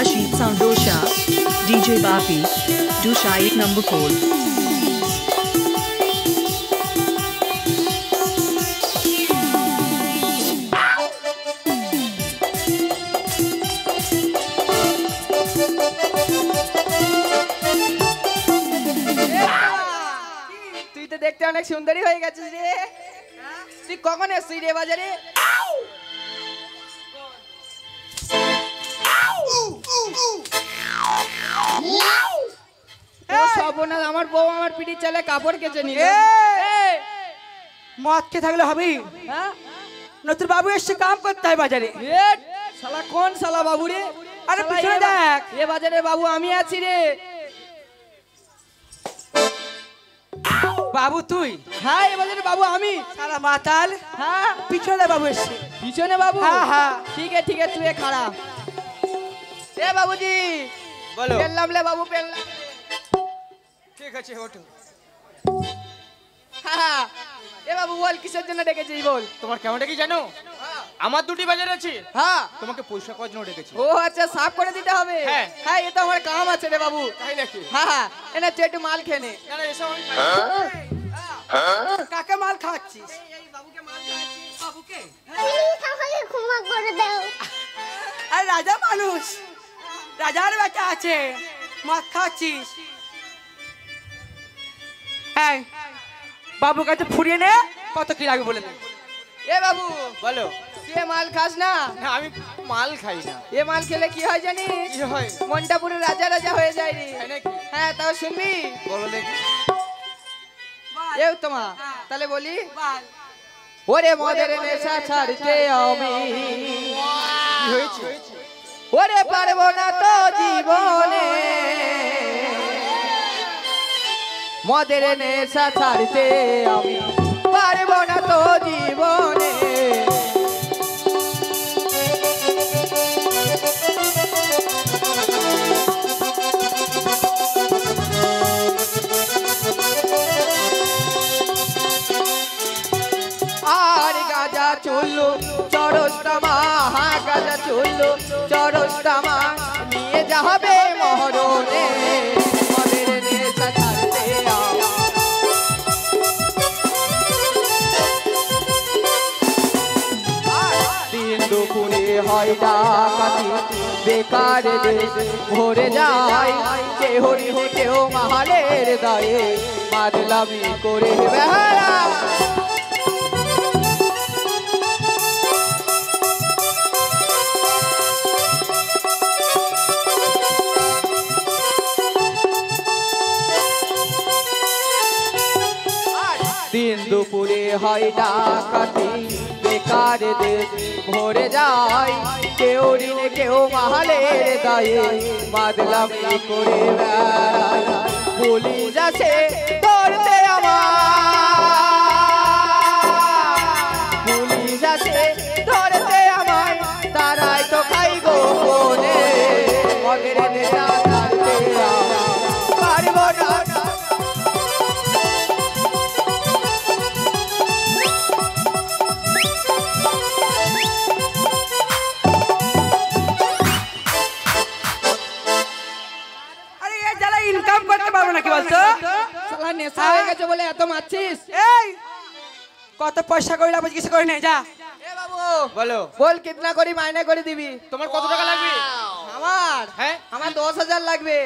Rashid Soundosha, DJ Bapi, Dushai number 4. তুই তো দেখতে অনেক সুন্দরী হয়ে গেছিস রে। তুই কখন এসছিস রে বাজারে? সবনা আমার বউ আমার পিঠে চালে কাপড় কেচে নিল। মদ খেয়ে থাকলে হবে? হ্যাঁ, নতুন বাবু এসে কাম করতে হয় বাজারে। শালা কোন শালা বাবু রে? আরে পিছনে দেখ, এ বাজারে বাবু আমি আছি রে। বাবু তুই? হ্যাঁ, এ বাজারে বাবু আমি। সারা মাতাল। হ্যাঁ, পিছনে দেখ বাবু এসে। পিছনে বাবু? হ্যাঁ হ্যাঁ, ঠিক আছে তুই খাড়া। এ বাবুজি বলো। পেলাম লে বাবু, পেলাম। ঠিক আছে ওঠো। হ্যাঁ, এ বাবু বল কিসের জন্য ডেকেছিস বল। তোমার কেমনটা কি জানো? আমার দুটি বাজার আছে। হ্যাঁ, তোমাকে পয়সা করার জন্য ডেকেছি। ও আচ্ছা, সাফ করে দিতে হবে। হ্যাঁ। হ্যাঁ, এ তো আমার কাম আছে রে বাবু। তাই নাকি? হ্যাঁ হ্যাঁ, এনে তুই একটু মাল খেয়ে নে। না না, এসব আমি পাই না। কাকে মাল খাওয়াচ্ছিস? বাবুকে মাল খাওয়াচ্ছি। বাবুকে? আমাকে ক্ষমা করে দাও। আরে রাজা মানুষ, রাজার বেটা আছে, মদ খাওয়াচ্ছিস? হ্যাঁ, বাবুর কাছে ফুরিয়ে নে, কত কি লাগবে বলে দে। এ বাবু বলো। তুই এ মাল খাস না? না, আমি মাল খাই না। এ মাল খেলে কি হয় জানিস? কি হয়? মনটা পুরো রাজা রাজা হয়ে যায় রে। তাই নাকি? হ্যাঁ, তাও শুনবি? বলো দেখি। এ তোমা তাহলে বলি, ওরে মদের নেশা ছাড়তে আমি কি হয়েছে? ওরে পারবো না তো জীবনে, মদের নেশা ছাড়তে আমি পারবো না তো জীবনে। আর গাজা চুল্লু চরস্তামা, গাজা চুল্লু চরস্তামা নিয়ে যাবে মহরণে, মদের নেশা ছাড়তে দিন দুপুরে হয় ডাকাতি, বেকার দেশ ভরে যায়, কেহ ঋণে কেউ মাহালের দায়ে মাদলামি করে বেহারা। দিন দুপুরে হয় ডাকাতি, বেকার দেশ ভরে যায়, কেউ ঋণে কেউ মাহালের দায়ে মাদলামি করে বেড়ায়। পুলিশ আছে ধরতে আমায়, পুলিশ আছে ধরতে আমায়, তারাই তো খাই গোপনে, মদের নেশা ছাড়তে পারবো না। ইনকাম করতে পারবো না কি বলতো? শালা নেশা হয়ে গেছে বলে এত মারছিস? এই কত পয়সা করি লাগবে কিছু করে নে যা। এ বাবু বলো। বল কিতনা করি মাইনে করে দিবি? তোমার কত টাকা লাগবে? আমার হ্যাঁ, আমার 10,000 লাগবে।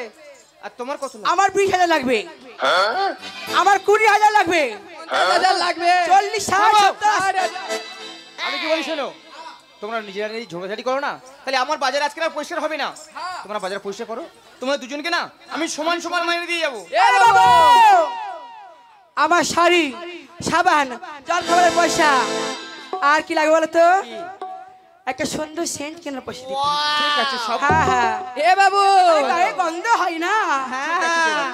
আর তোমার কত লাগবে? আমার 20,000 লাগবে। আমার 20,000 লাগবে। 50,000 লাগবে। 40, 60, 70। আমি কি বলি শোনো, তোমরা নিজেরা এই ঝগড়াঝাটি করো না, তাহলে আমার বাজারে আজকে আর পরিষ্কার হবে না। তোমরা বাজারে পরিষ্কার করো, তোমরা দুজনকে না আমি সমান সমান মাইনে দিয়ে যাবো। আরে বাবু, আমার শাড়ি, সাবান, জল খাবারের পয়সা, আর কি লাগবে বলো তো? একটা সুন্দর সেন্ট কেনার পয়সা দিতে। ঠিক আছে সব। হ্যাঁ হ্যাঁ, এ বাবু গায়ে গন্ধ হয় না। হ্যাঁ,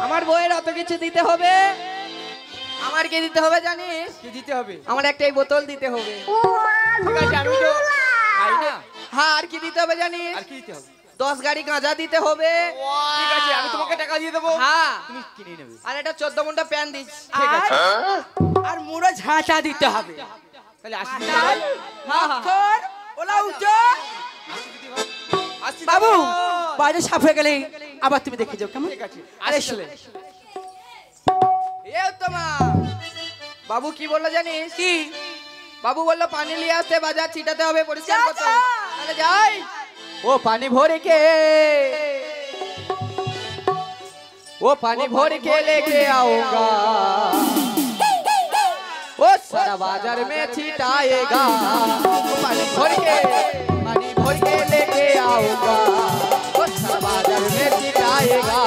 আমার বইয়ের অত কিছু দিতে হবে। আমার কি দিতে হবে জানিস? কি দিতে হবে? আমার একটা এই বোতল দিতে হবে। ঠিক আছে, আমি তো খাই না। হ্যাঁ, আর কি দিতে হবে জানিস? আর কি দিতে হবে? 10 গাড়ি গাঁজা দিতে হবে। ঠিক আছে, আমি তোমাকে টাকা দিয়ে দেবো, হ্যাঁ, তুমি কিনে নেবে। আর একটা 14 মুন্ডা প্যান দিস। ঠিক আছে। আর মুড়ো ঝাঁটা দিতে হবে। তাহলে আসি। হ্যাঁ হ্যাঁ, ওলা উঠো আসি বাবু। বাজে সাফ হয়ে গেলে আবার তুমি দেখে যাও কেমন? ঠিক আছে আরে আসি তাহলে। এ উত্তমা বাবু কি বললো জানিস? কি? বাবু বললো পানি নিয়ে আসতে, বাজার ছিটাতে হবে, পরিষ্কার যা, করতে যা। হবে। তাহলে যাই। ও পানি ভরে के वो पानी भर के लेके आऊंगा, वो सारा बाजार में छिटाएगा। वो पानी भर के लेके आऊंगा, वो सारा बाजार में छिटाएगा।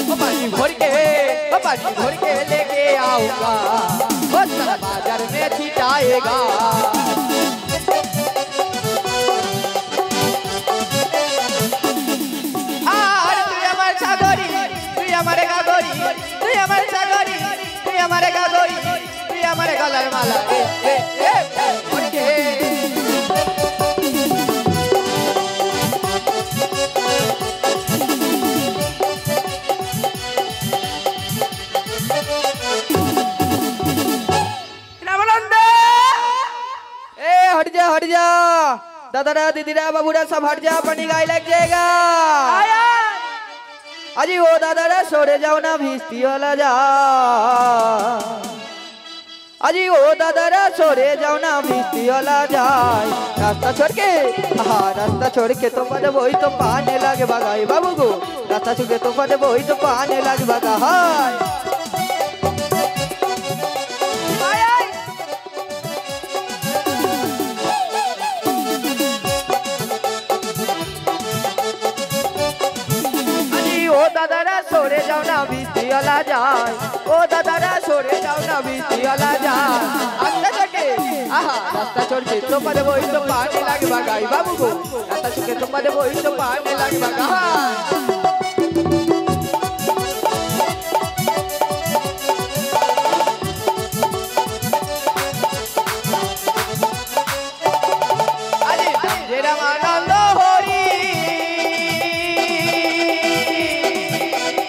वो पानी भर के लेके आऊंगा, वो सारा बाजार में छिटाएगा। हमारे गलर माला हट जा दादारा दीदीरा बाबूरा सब हट जा, पानी गाय लग जाएगा। अजी ओ दादारा सोरे जाओ ना भिस्ती वाला जा, अजी ओ दादारा सोरे जाओ ना भिस्ती वाला जाए। रास्ता छोड़ के हाँ रास्ता छोड़ के तो पदे वही तो पाने लगे भगाई बाबू को, रास्ता छोड़ के तो पदे वही तो पाने लगे भगा। हाय ओ दादारा सोरे जाओ ना भिस्ती वाला जाए, ओ दादारा सोरे जाओ ना भिस्ती वाला जाए। रास्ता छोड़ के आहा रास्ता छोड़ के तो पदे वही तो पाने लगे भगाई बाबू को, रास्ता छोड़ के तो पदे वही तो पाने लगे भगा। अरे जेरा आनंद होरी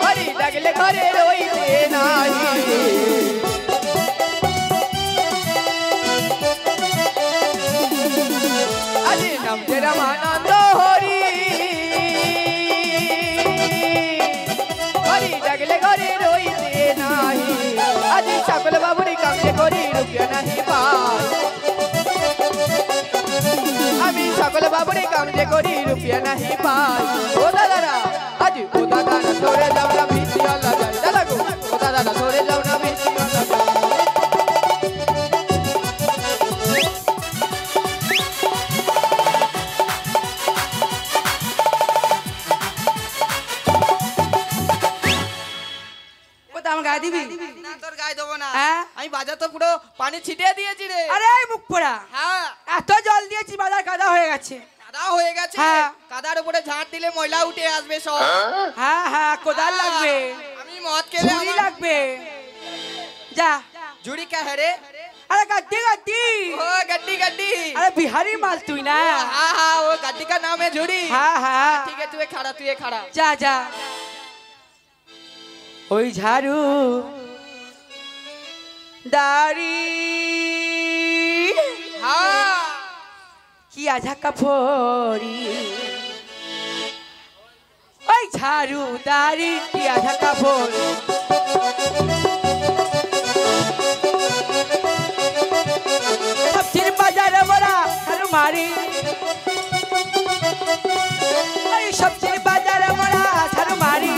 हरी लगले घरे रोइते नाही। अरे नाम जेरा आनंद होरी हरी लगले घरे रोइते नाही। আজি সকল বাবুরি কামে করি রুপিয়া নাহি পাই, আমি সকল বাবুরি কামে করি রুপিয়া নাহি পাই। ও দাদারা আজি ও দাদারা সরে যাও না ভিসি আল্লাহ যায়, দাদা গো ও দাদারা সরে যাও না ভিসি আল্লাহ যায়। আমার গায়ে দিবি? না তোর গায়ে দেবো না, হ্যাঁ? আমি বাজার তো পুরো পানি ছিটিয়ে দিয়েছি রে। আরে এই মুখ পোড়া, হ্যাঁ এত জল দিয়েছি বাজার কাদা হয়ে গেছে। কাদা হয়ে গেছে, হ্যাঁ। কাদার উপরে ঝাঁট দিলে ময়লা উঠে আসবে সব। হ্যাঁ হ্যাঁ কোদাল লাগবে, আমি মদ খেলে ঝুড়ি লাগবে। যা ঝুড়ি কা হ্যাঁ? আরে গাদ্দি গাদ্দি, ও गड्डी गड्डी। আরে বিহারি মাল তুই না। हाँ हाँ वो गड्डी का नाम है झुड़ी। হ্যাঁ হ্যাঁ ठीक है तू ये खड़ा, तू ये खड़ा। যা যা। ওই ঝাড়ু দাড়ি हाँ কি আধা কাপড়ি, ওই ঝাড়ু দাড়ি কি আধা কাপড়। সবজির বাজারে বড়া ঝাড়ু মারি, ওই সবজির বাজারে বড়া ঝাড়ু মারি।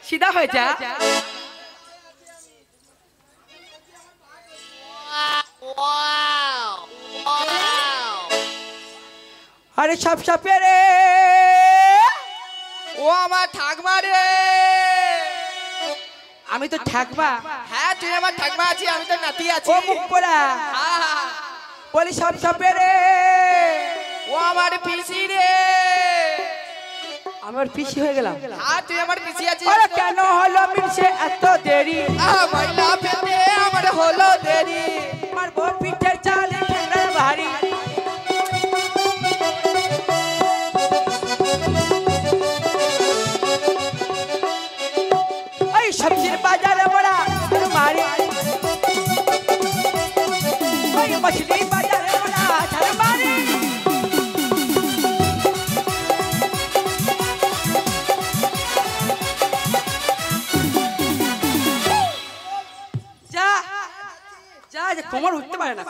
সিধা হয়ে যা। আরে সব সাপে রে, ও আমার ঠাকমা রে। আমি তো ঠাকমা। হ্যাঁ তুই আমার ঠাকমা আছিস, আমি তো নাতি আছি। ও মুখ পোড়া, हाँ हाँ বলি সব সাপে রে। ও আমার পিসি রে। আমার পিসি হয়ে গেলাম। হ্যাঁ তুই আমার পিসি আছিস। আরে কেন হলো নিচে এত দেরি ময়লা ফেলতে আমার হলো দেরি মারবো পিঠের চালে ঠেংরা ভারী ওই সবজির বাজারে মোড়া মারি ওই মছলি বাজারে মোড়া ঝাড় মারি যা যা যা কোমর উঠতে পারে না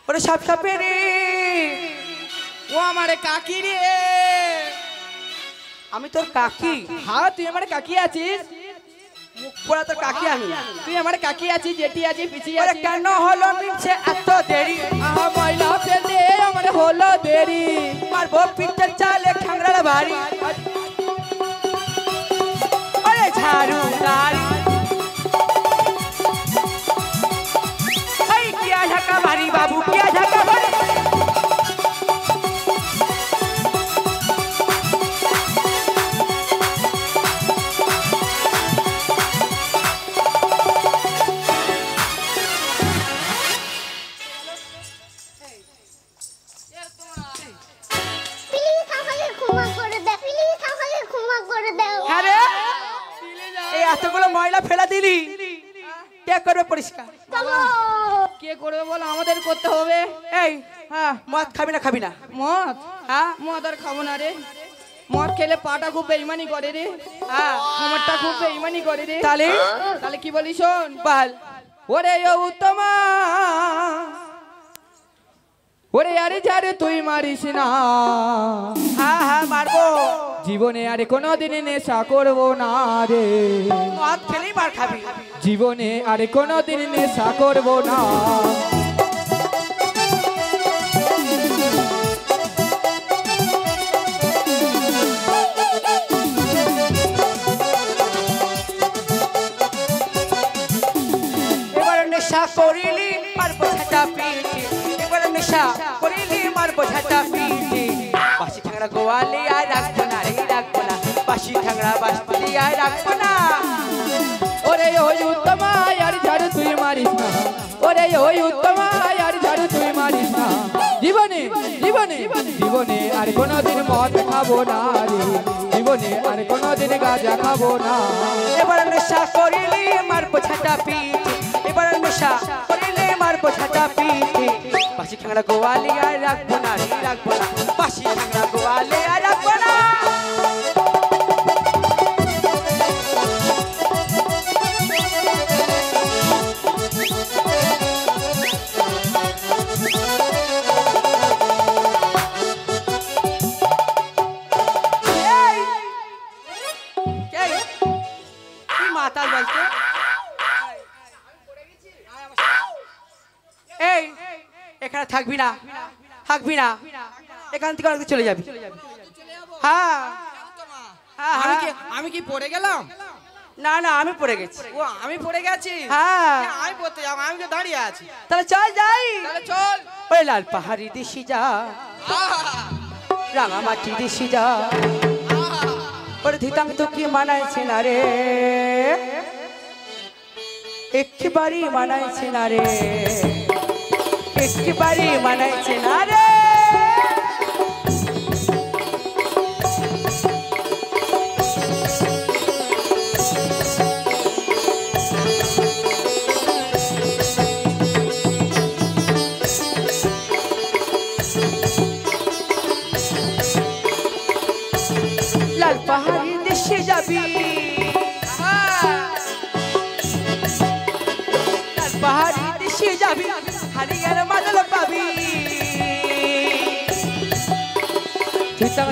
ওরে সাপ সাপে রে ও আমার কাকি রে আমি তোর কাকি হ্যাঁ তুই আমার কাকি আছিস মুখ পোড়া তোর কাকি আমি তুই আমার কাকি আছিস জেঠি আছিস পিসি ওরে আছিস কেন হলো নিচে এত দেরি ময়লা ফেলতে আমার হলো দেরি মারবো পিঠের চালে ঠাংরার বাড়ি ওরে ঝাড়ু গাড়ি এই কিয়া ঢাকা বাড়ি বাবু কিয়া ঢাকা বাড়ি প্লিজ আমাকে ক্ষমা করে দাও প্লিজ আমাকে ক্ষমা করে দাও হ্যাঁ রে এই এতগুলো ময়লা ফেলা দিলি কে করবে পরিষ্কার চলো কে করবে বল আমাদের করতে হবে এই হ্যাঁ মদ খাবি না খাবি না মদ হ্যাঁ মদ আর খাবো না রে মদ খেলে পাটা খুব বেইমানি করে রে হ্যাঁ কোমরটা খুব বেইমানি করে রে তাহলে তাহলে কি বলি শোন বল ওরে ও উত্তমা ওরে আরে যারে তুই মারিস না হ্যাঁ হ্যাঁ মারবো জীবনে আরে কোনোদিন নেশা করবো না রে মদ খেলেই মার খাবি জীবনে আরে কোনোদিন নেশা করবো না এবার নেশা করিলি মারবো ঝাঁটা পিঠি এবার নেশা করিলি মারবো ঝাঁটা পিঠি বাসি ঠাংরা গোয়ালি আর রাখবো না রে রাখবো না বাসি ঠাংরা বাসি আর রাখবো না ওরে ওই উত্তমা আর ঝাড়ু তুই মারিস না ওরে ওই উত্তমা আর ঝাড়ু তুই মারিস না জীবনে জীবনে জীবনে আর কোনোদিন মদ খাবো না রে জীবনে আর কোনোদিন গাঁজা খাবো না এবার নেশা করিলি মারবো ঝাঁটা পিঠি এবার নেশা করিলি মারবো ঝাঁটা পিঠি বাসি ঠাংরা গোয়ালি আর রাখবো না রে রাখবো না বাসি ঠাংরা গোয়ালি আর রাখবো না এই! এই! কি মাতাল বলতো এই এখানে থাকবি না থাকবি না এখান থেকে অনেক চলে যাবি হ্যাঁ হ্যাঁ, হ্যাঁ। আমি কি পড়ে গেলাম? না না আমি পড়ে গেছি ও আমি পড়ে গেছি। হ্যাঁ আমি পড়তে যাবো, আমি তো দাঁড়িয়ে আছি। তাহলে চল যাই তাহলে চল। ওই লাল পাহাড়ি দিশি যা রাঙামাটি দিশি যা ওরে ধিতাং তো কি মানাইছে না রে একবারই মানাইছে না রে একবারই মানাইছে না রে লাল পাহাড়ি দেশে যাবি লাল পাহাড়ি দেশে যাবি হারিয়ার মাদল পাবি ধিতাং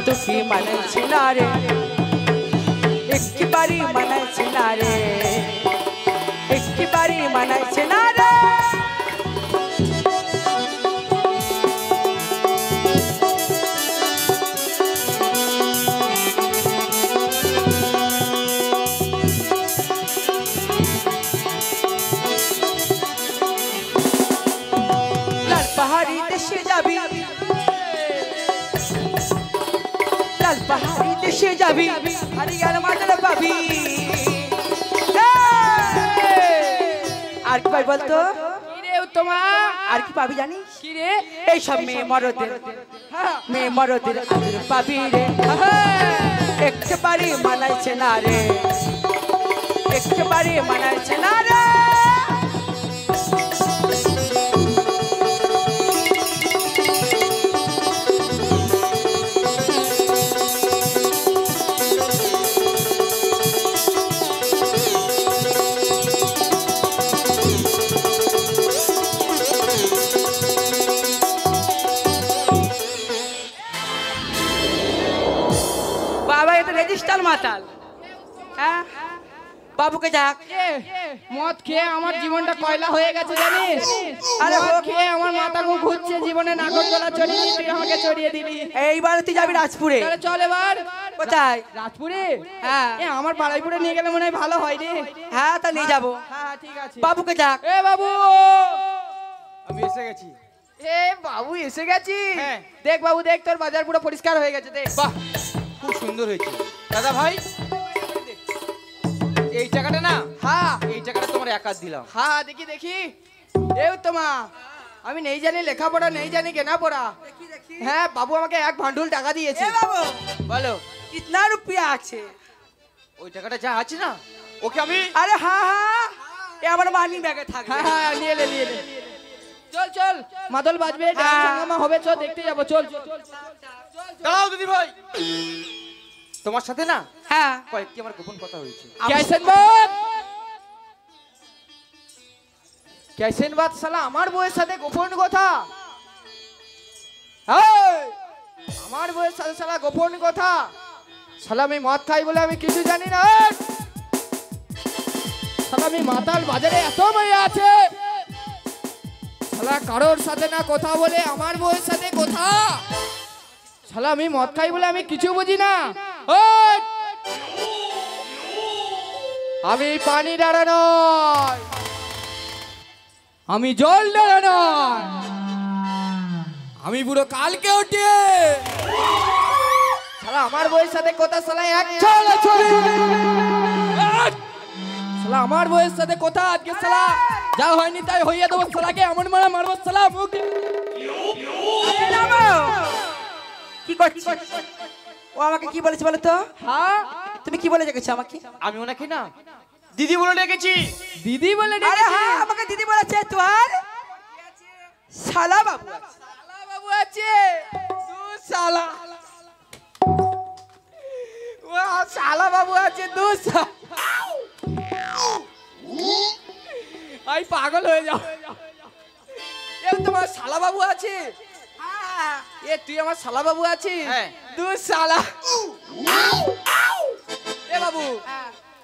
তোকে মানাইছে না রে একবারই মানাইছে না রে একবারই মানাইছে না রে লাল পাহাড়ি দেশে যাবি যাবি হারিয়ে গেল মাতাল পাবি আর কি পাই বলতো কিরে উত্তমা আর কি পাবি জানিস কিরে এই সব মেয়ে মরদের আদর পাবি রে একেবারে মানাইছে না রে একেবারে মানাইছে না রে বাবা এটা রেজিস্টার মাতাল হ্যাঁ বাবুকে যাক মদ খেয়ে আমার জীবনটা কয়লা হয়ে গেছে জানিস আরে মদ খেয়ে আমার মাথা ঘুরছে জীবনে নাগরদোলা চড়িয়ে তুই আমাকে চড়িয়ে দিলি এইবার তুই যাবি রাজপুরে তাহলে চল এবার কোথায় রাজপুরে হ্যাঁ আমার পাড়াইপুরে নিয়ে গেলে মনে হয় ভালো হয় রে হ্যাঁ তা নিয়ে যাবো হ্যাঁ ঠিক আছে বাবুকে যাক এ বাবু আমি এসে গেছি। এ বাবু এসে গেছি হ্যাঁ। দেখ বাবু দেখ তোর বাজার পুরো পরিষ্কার হয়ে গেছে দেখ বাহ, খুব সুন্দর হয়েছে দাদা ভাই। এই টাকাটা না, হ্যাঁ এই টাকাটা তোমার একাত দিলাম। হ্যাঁ দেখি দেখি এ উত্তমা আমি নেই জানি লেখাপড়া নেই জানি কেনা পড়া হ্যাঁ বাবু আমাকে এক ভান্ডুল টাকা দিয়েছে এ বাবু বলো কিতনা রুপিয়া আছে ওই টাকাটা যা আছে না ওকে আমি আরে হ্যাঁ হ্যাঁ এ আমার মানি ব্যাগে থাকবে হ্যাঁ হ্যাঁ নিয়ে নিয়ে চল চল মাদল বাজবে হ্যাঁ। ডাঙ্গামা হবে চল দেখতে যাবো চল চল দাঁড়াও দিদি ভাই, তোমার সাথে না হ্যাঁ কয়েকটি আমার গোপন কথা হয়েছে। कैसन बात कैसन बात শালা আমার বউয়ের সাথে গোপন কথা এই আমার বউয়ের সাথে শালা গোপন কথা শালা আমি মদ খাই বলে আমি কিছু জানি না এই! শালা আমি মাতাল বাজারে এত মেয়ে আছে শালা কারোর সাথে না কথা বলে আমার বউয়ের সাথে কথা শালা আমি মদ খাই বলে আমি কিছু বুঝি না ওই আমি পানি ডাড়া নয় আমি জল ডাড়া নয় আমি পুরো কালকে উঠে শালা আমার বউয়ের সাথে কথা শালা এক ছড়া ছড়ি শালা আমার বউয়ের সাথে কথা আজকে শালা যা হয়নি তাই হইয়া দেবো শালাকে এমন মারা মারবো শালা মুখ কি করছিস ও আমাকে কি বলেছে বলো তো হ্যাঁ তুমি কি বলে রেখেছো আমাকে আমি ওনাকে না দিদি বলে ডেকেছি। দিদি বলে আরে ডেকেছে। হ্যাঁ আমাকে দিদি বলেছে তোর শালা বাবু আছে। শালা বাবু আছে দু শালা ও শালা বাবু আছে দু আই পাগল হয়ে যাও এ তোমার শালা বাবু আছে এ তুই আমার শালা বাবু আছিস হ্যাঁ। দু শালা এ বাবু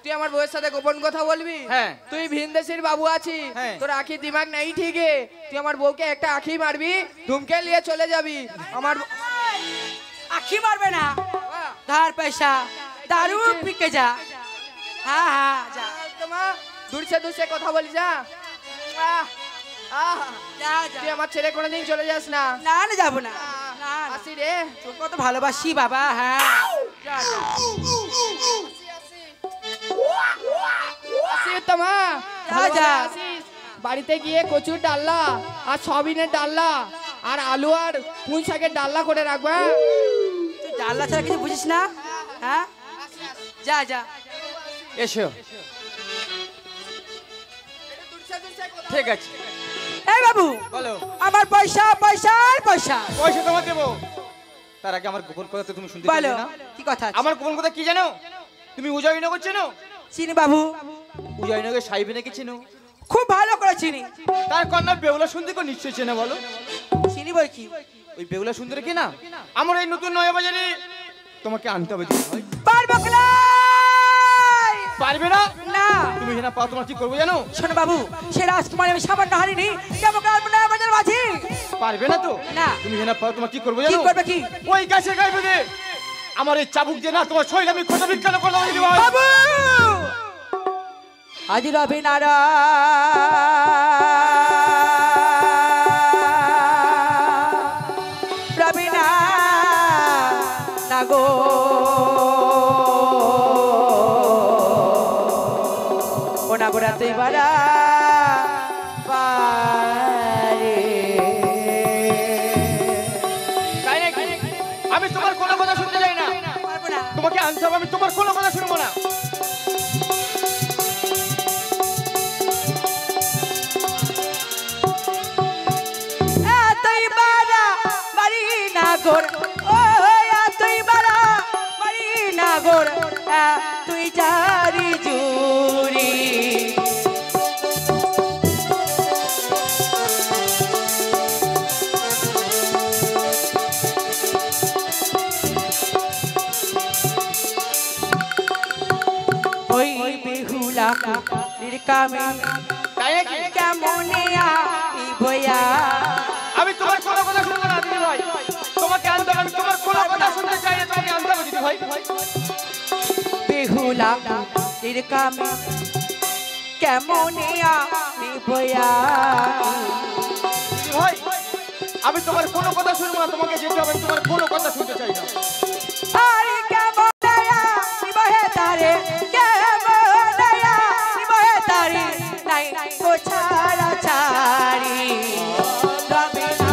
তুই আমার বউয়ের সাথে গোপন কথা বলবি হ্যাঁ। তুই ভিনদেশের বাবু আছিস হ্যাঁ। তোর আখি দিমাগ নাই ঠিক है তুই আমার বউকে একটা আখি মারবি ধুমকে নিয়ে চলে যাবি আমার আখি মারবে না ধার পয়সা দারু পিকে যা হ্যাঁ হ্যাঁ যা তোমার দূর সে কথা বলি যা আহ, আহ, যা যা তুই আমার ছেড়ে কোনোদিন চলে যাস না না না যাবো না না না। আসি রে তোকে কত ভালোবাসি বাবা হ্যাঁ যা, যা। আসি তোমা যা, যা। বাড়িতে গিয়ে কচুর ডাল্লা আর সয়াবিনের ডাল্লা আর আলু আর পুঁই শাকের ডাল্লা করে রাখবা তুই জানলা ছাড়া কিছু বুঝিস না হ্যাঁ যা যা এসো, ঠিক আছে এই বাবু বলো। আমার পয়সা পয়সা আর পয়সা পয়সা তোমার দেবো, তার আগে আমার গোপন কথা তো তুমি শুনতে বলো পারলে না। কি কথা আছে? আমার গোপন কথা কি জানো? তুমি উদয়নগর চেনো? চিনি বাবু উদয়নগর সাহেব নাকি চেনো? খুব ভালো করে চিনি তার কন্যা বেহুলা সুন্দরকে নিশ্চয়ই চেনে বলো। চিনি বই কি ওই বেহুলা সুন্দর কি না আমার এই নতুন নয়া বাজারে তোমাকে আনতে হবে দিদি ভাই। পারবো কি না? পারবে না? না তুমি হেনা পাও, তোমার কি করবো জানো? শোনো বাবু সে রাজকুমার আমি সামান্য হারিনি কেমন কারণ বাজার মাঝি পারবে না তো? না। তুমি হেনা পাও, তোমার কি করবো কি জানো? করবে কি ওই গাছে গাইবে দে আমার এই চাবুক দিয়ে না তোমার শরীর আমি ক্ষত বিক্ষত করে দেবো দিদি ভাই। বাবু আজ রবি রবি না গো তুই বারা বারে। তাই নাকি? আমি তোমার কোনো কথা শুনতে চাই না। পারবো না। তোমাকে আনতে হবে, আমি তোমার কোনো কথা শুনবো না। তুই বারা বাড়ি নাগর, ও তুই বারা বাড়ি নাগর, তুই জারি জুরি। ওই বেহুলা নিরকামে তাই নাকি? কেমনে বয়া। আমি তোমার কোনো কথা শুনবো না দিদি ভাই। তোমাকে আনতে হবে, আমি তোমার কোনো কথা শুনতে চাই না। তোমাকে আনতে হবে দিদি ভাই। বেহুলা নিরকামে কেমনে বয়া। দিদি ভাই, আমি তোমার কোনো কথা শুনবো না। তোমাকে যেতে হবে, আমি তোমার কোনো কথা শুনতে চাই না। আরে কেমনে বহে তারে, কেমনে বহে তারে, নাই তো ছাড়া ছাড়ি। রবে না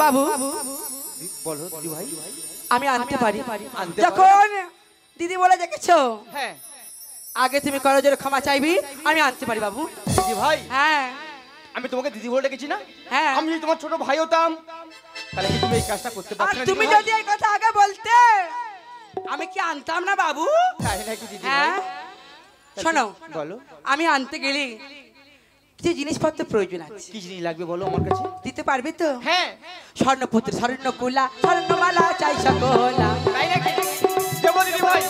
বাবু, বলো দিদি ভাই। আমি আনতে পারি। আনতে যখন দিদি বলে দেখেছো, হ্যাঁ আগে তুমি করজোরে ক্ষমা চাইবি, আমি আনতে পারি বাবু। দিদি ভাই, হ্যাঁ আমি তোমাকে দিদি বলে ডেকেছি না? হ্যাঁ। আমি যদি তোমার ছোট ভাই হতাম তাহলে কি তুমি এই কাজটা করতে আর পারতে না? তুমি দিদি ভাই? যদি এই কথা আগে বলতে, আমি কি আনতাম না বাবু? তাই নাকি দিদি ভাই? হ্যাঁ শোনো, বলো আমি আনতে গেলে কিছু জিনিসপত্র প্রয়োজন আছে, কি জিনিস লাগবে বলো আমার কাছে। দিতে পারবে তো? হ্যাঁ স্বর্ণপুত্র, স্বর্ণকুলা, স্বর্ণমালা চাই সকলা। তাই নাকি? দেবো দিদি ভাই,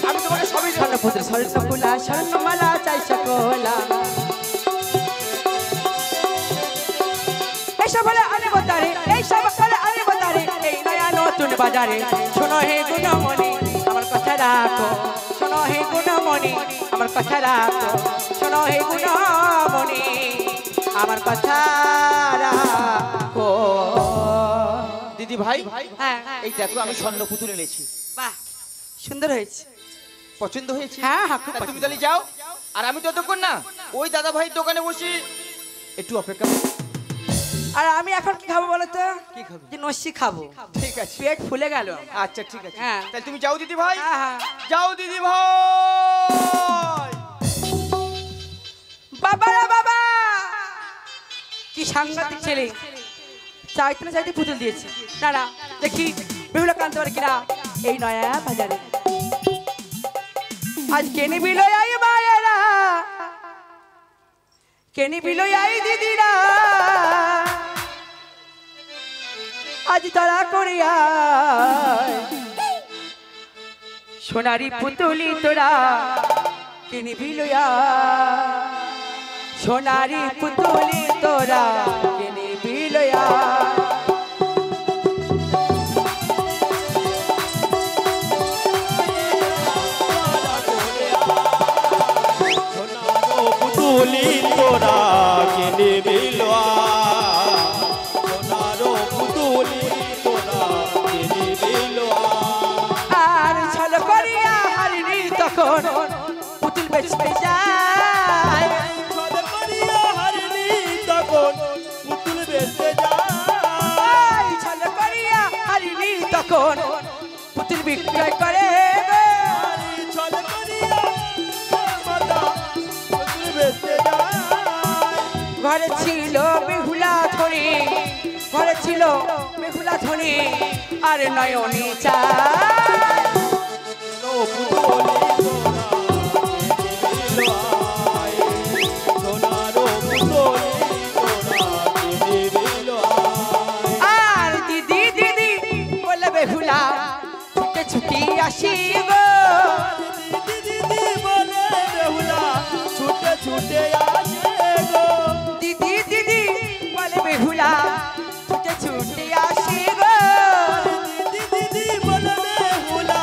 আমি তোমাকে সবই দেবো। স্বর্ণপুত্র, স্বর্ণকুলা, স্বর্ণমালা চাই সকলা। এইসব হলে আনবো তারে, এইসব হলে আনবো তারে, এই নয়া নতুন বাজারে। শোনো হে গুণমণি আমার কথা রাখো, শোনো হে গুণমণি আমার কথা রাখো, শোনো হে গুণমণি আমার কথা রাখো। দিদি ভাই, হ্যাঁ এই দেখো আমি স্বর্ণ পুতুল এনেছি। বাহ, সুন্দর হয়েছে। পছন্দ হয়েছে? হ্যাঁ হ্যাঁ, খুব তা তুমি পছন্দ। তাহলে যাও, আর আমি ততক্ষণ না ওই দাদা ভাইয়ের দোকানে বসি একটু অপেক্ষা করো। আর আমি এখন কি খাবো বলো তো? কি খাবে? যে নস্যি খাবো, ঠিক আছে, পেট ফুলে গেল। আচ্ছা ঠিক আছে। হ্যাঁ। তাহলে তুমি যাও দিদি ভাই, হ্যাঁ হ্যাঁ। যাও দিদি ভাই। বাবা রে বাবা, কি সাংঘাতিক ছেলে, চাইতে না চাইতে পুতুল দিয়েছে। না না, দেখি বেহুলা কানতে পারে কিনা এই নয়া বাজারে। আজ কেনে বিলয় আই মায়েরা, কেনে বিলয় আই দিদিরা, আজ তারা করিয়া সোনারি পুতুলি তোরা কেনে বিলয়া, সোনারি পুতুলি তোরা কেনে বিলয়া। পুতুলি তোরা কেনে বিলয়া, সোনারো পুতুলি তোরা কেনে বিলয়া। আর ছল করিয়া হারিনি তখন পুতুল বেচতে যায়, ছল করিয়া হারিনি তখন পুতুল বেচতে যায়, ছল করিয়া হারিনি তখন পুতুল বিক্রয় করে। ছল করিয়া মাতা পুতুল বেচতে যায়। ঘরে ছিল বেহুলা ধরে, ঘরে ছিল বেহুলা ধরে, আর নয়নি চায়। ও পুতুলি তোরা কেনে বিলয়া, সোনারো পুতুলি তোরা কেনে বিলয়া। আর দিদি দিদি বলে বেহুলা ছুটে ছুটি আসি গো, দিদি বলে বেহুলা ছুটে ছুটে আসে গো, দিদি দিদি বলে বেহুলা ছুটে ছুটে আসি গো। দিদি বলে বেহুলা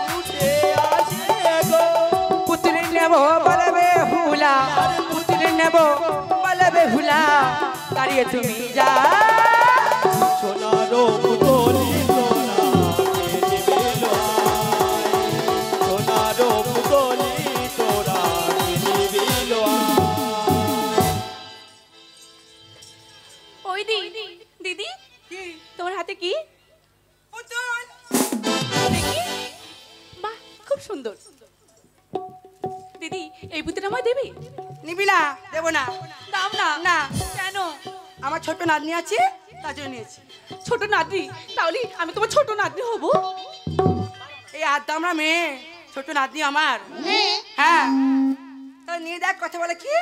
ছুটে আসে গো। পুতুল নেব বলে বেহুলা, পুতুল নেব বলে বেহুলা, তারি হারিয়ে তুমি যা সোনারো পুতলি তোরা কে নিবে লোয়াই সোনারো পুতলি তোরা কে নিবে লোয়াই ওই দিদি দিদি তোমার হাতে কি দেখি বাহ খুব সুন্দর দিদি এই পুতুলটা আমায় দেবে নিবি না দেবো না দাম না না কেন আমার ছোট নাতনি আছে তার জন্য নিয়েছি ছোট নাতনি তাহলে আমি তোমার ছোট নাতনি হব এই আদ্দা আমরা মেয়ে ছোট নাতনি আমার হ্যাঁ তা নিয়ে দেখ কথা বলে কি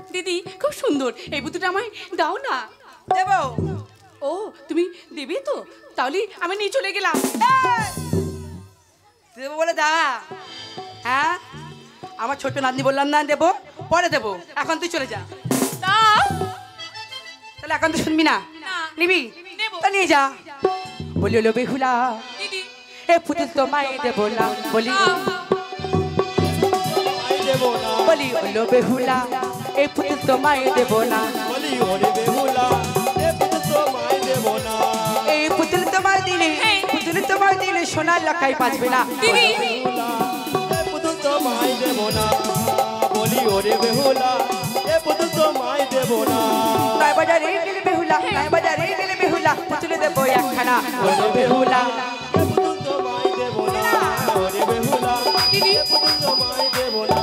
দিদি খুব সুন্দর এই পুতুলটা আমায় দাও না দেবো ও তুমি দেবে তো তাহলে আমি নিয়ে চলে গেলাম দেবো বলে দা হ্যাঁ আমার ছোট নাতনি বললাম না দেবো পরে দেবো এখন তুই চলে যা দাও তাহলে এখন তুই শুনবি না না। নিবি নেবো। তা নিয়ে যা বলি হলো বেহুলা দিদি এ পুতুল তো মায়ে দেবো না বলি মাই দেবো না বলি হলো বেহুলা এই পুতুল তো মায়ে দেবো না বলি ওরে বেহুলা এ পুতুল তো মাই দেবো না এই পুতুল তোমার দিলে পুতুল তোমার দিলে সোনার লাখাই বাঁচবে না দিদি বেহুলা এ পুতুল তো মাই দেবো না বলি ওরে বেহুলা এ পুতুল তো মাই দেবো না নয় বাজারে গেলে বেহুলা নয় বাজারে গেলে বেহুলা পুতুলে দেবো একখানা বলো বেহুলা এ পুতুল তো মাই দেবো না ওরে বেহুলা দিদি এ পুতুল তো মাই দেবো না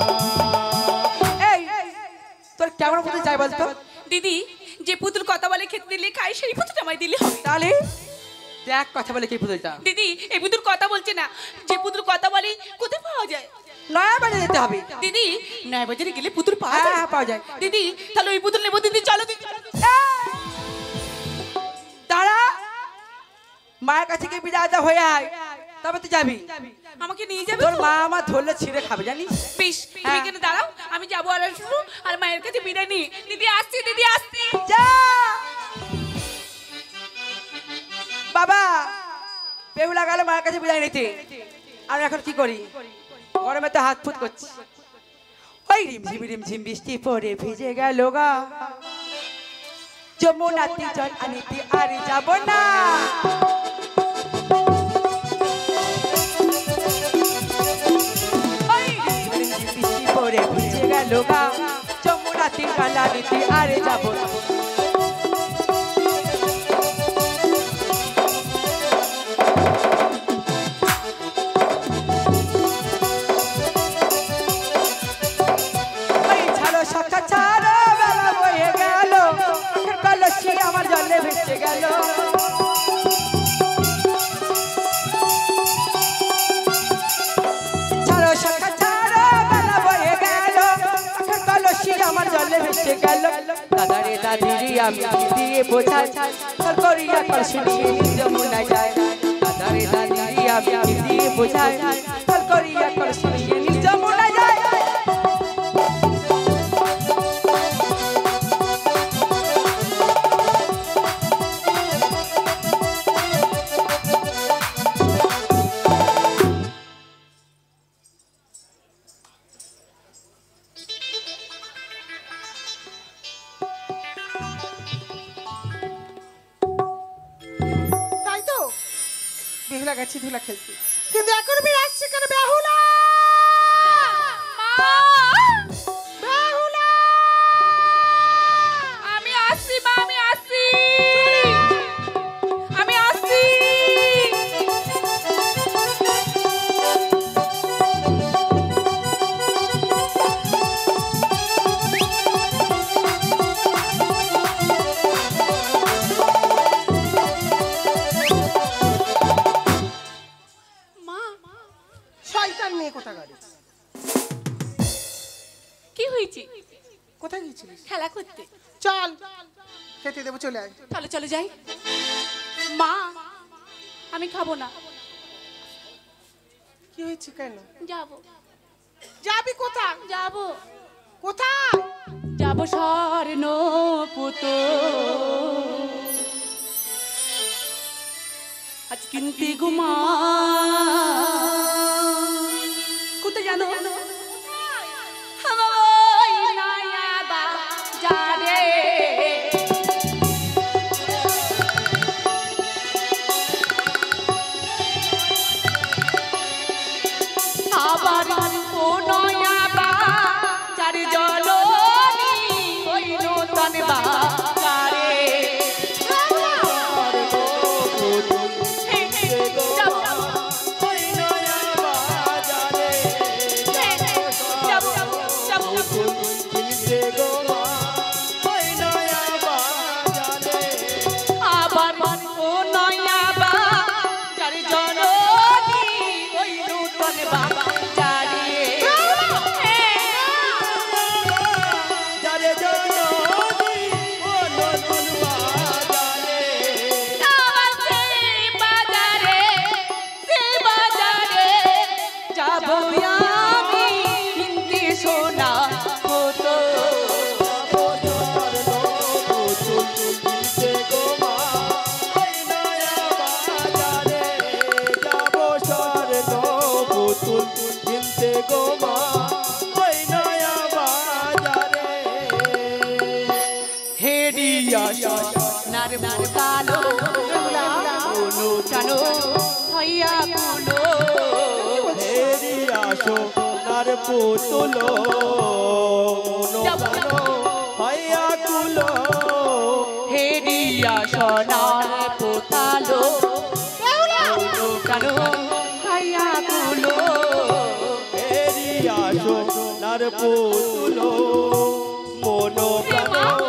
এই তোর কেমন পুতুল চাই বলতো দিদি যে পুতুল কথা বলে খেতে দিলে খাই সেই পুতুলটা আমায় দিলে হবে তাহলে দেখ কথা বলে কি পুতুলটা দিদি এই পুতুল কথা বলছে না যে পুতুল কথা বলে কোথায় পাওয়া যায় নয়া বাজারে যেতে হবে দিদি নয় বাজারে গেলে পুতুল পাওয়া হ্যাঁ, যায় হ্যাঁ, পাওয়া যায়। দিদি তাহলে ওই পুতুল নেবো দিদি চলো দিদি চলো। তারা মায়ের কাছে গিয়ে বিদায় দা হয়ে আয় তবে তুই যাবি আমাকে নিয়ে যাবে তোর তো? মা আমার ধরলে ছিঁড়ে খাবে জানিস বেশ তুমি হ্যাঁ। এখানে দাঁড়াও আমি যাবো আর আসবো আর মায়ের কাছে বিদায় নিই দিদি আসছি দিদি আসছি যা বাবা বেহুলা গেল মায়ের কাছে বিদায় নিতে আমি এখন কি করি গরমে তো হাত ফুট করছি ওই রিমঝিম বৃষ্টি পড়ে ভিজে গেল গা যমুনাতে জল আনিতে আর যাব না ওই রিমঝিম বৃষ্টি পড়ে ভিজে গেল গা যমুনাতে জল আনিতে আর যাব না ওই ছাড়ো শাখা ছাড়ো বেলা বয়ে গেল চোখের কলসি আমার জলে ভেসে গেল ছাড়ো শাখা ছাড়ো বেলা বয়ে গেল চোখের কলসি আমার জলে ভেসে গেল দাদারে দাদিরি আমি দিয়ে বোঝাই চল করিয়া কলসি নিয়ে যমুনা যায় দাদারে দাদিরি আমি দিয়ে বোঝাই চল করিয়া কলসি নিয়ে যমুনা যায় তাই তো বেহুলা গেছি ধুলা খেলতে কিন্তু এখন আমি আসছে কেন বেহুলা বেহুলা আমি আসছি মা আমি আসছি আমি আসছি মা শয়তান মেয়ে কোথাকার কি হয়েছে কোথায় গেছিলিস খেলা করতে চল খেতে দেবো চলে আয় তাহলে চলে যাই মা আমি খাবো না কি হয়েছে কেন যাবো যাবি কোথায় যাবো কোথায় যাবো স্বর্ণ পুত আজ কিনতে ঘুমা কোথায় জানো ওই নয়া বাজারে আবার ও নয়া বাজার জননী ওই নূতন বাজারে আবার ও নয়া বাজার জননী ওই নূতন বাজারে আমার সেই বাজারে যাবো আমি হিন্দি সোনা হতো হেডিয়া নার মোতালো কোনো জানো হইয়া কুলো পুতুলো ভাইয়া কুলো হেডিয়া সোনার পোতালো কোনো জানো হইয়া কুলো এরিয়া সোনার পুতুলো মনো প্রাণ